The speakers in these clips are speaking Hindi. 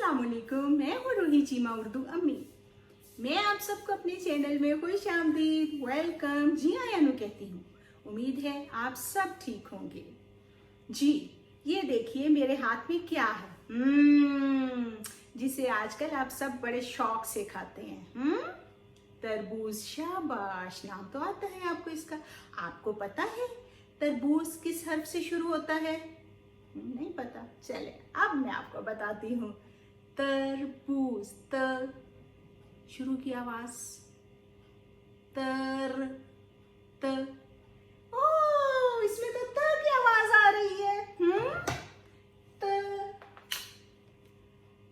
अस्सलामुअलैकुम, मैं हूँ रूही चीमा उर्दू अम्मी। मैं आप सबको अपने चैनल में खुश आमदीद, वेलकम, जी आयानु कहती हूँ। उम्मीद है आप सब ठीक होंगे। जी ये देखिए मेरे हाथ में क्या है, जिसे आजकल आप सब बड़े शौक से खाते हैं। तरबूज। शाबाश, नाम तो आता है आपको इसका। आपको पता है तरबूज किस हर्फ से शुरू होता है? नहीं पता? चले अब मैं आपको बताती हूँ। तरबूज, त शुरू की आवाज, तर, त। ओ, इसमें तो त की आवाज आ रही है। त,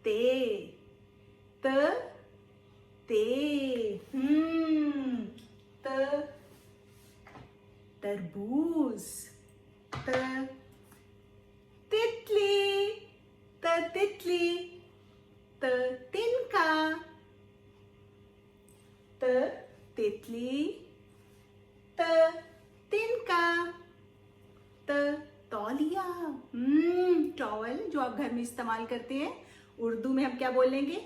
ते, त, ते, त, तरबूज, त, तितली, त, तितली, त, तिनका, त, तितली, त, तिनका, त, तौलिया। टॉवल जो आप घर में इस्तेमाल करते हैं, उर्दू में हम क्या बोलेंगे?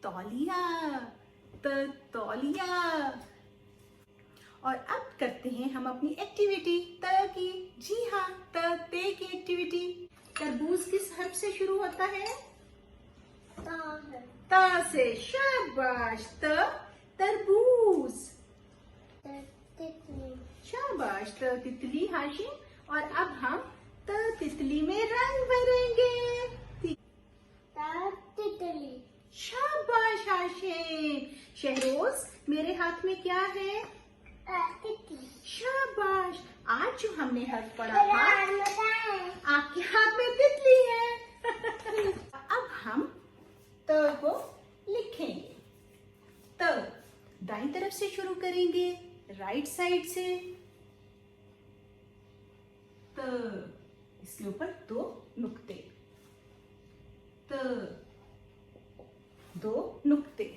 तौलिया, त, तौलिया। और अब करते हैं हम अपनी एक्टिविटी त की। जी हाँ, त, ते की एक्टिविटी। तरबूज किस हर्फ से शुरू होता है? त से। शाबाश, त, तरबूज। शाबाश, त, तितली हाशिम। और अब हम त, तितली में रंग भरेंगे। तितली। शाबाश हाशिम। शहरोज, मेरे हाथ में क्या है? तितली। शाबाश। आज जो हमने हर्फ पढ़ा था, आपके हाथ में तितली है। अब हम त को लिखेंगे। त दाईं तरफ से शुरू करेंगे, राइट साइड से। त, इसके ऊपर दो नुक्ते, त, दो नुक्ते।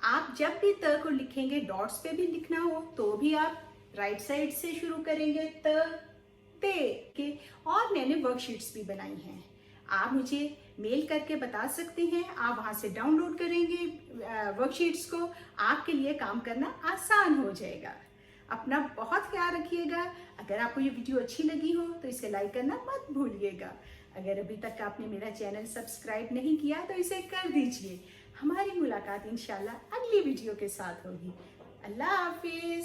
आप जब भी त को लिखेंगे, डॉट्स पे भी लिखना हो तो भी आप राइट साइड से शुरू करेंगे, त, ते के। और मैंने वर्कशीट्स भी बनाई हैं, आप मुझे मेल करके बता सकते हैं। आप वहां से डाउनलोड करेंगे वर्कशीट्स को, आपके लिए काम करना आसान हो जाएगा। अपना बहुत ख्याल रखिएगा। अगर आपको ये वीडियो अच्छी लगी हो तो इसे लाइक करना मत भूलिएगा। अगर अभी तक आपने मेरा चैनल सब्सक्राइब नहीं किया तो इसे कर दीजिए। हमारी मुलाकात इंशाल्लाह अगली वीडियो के साथ होगी। अल्लाह हाफिज।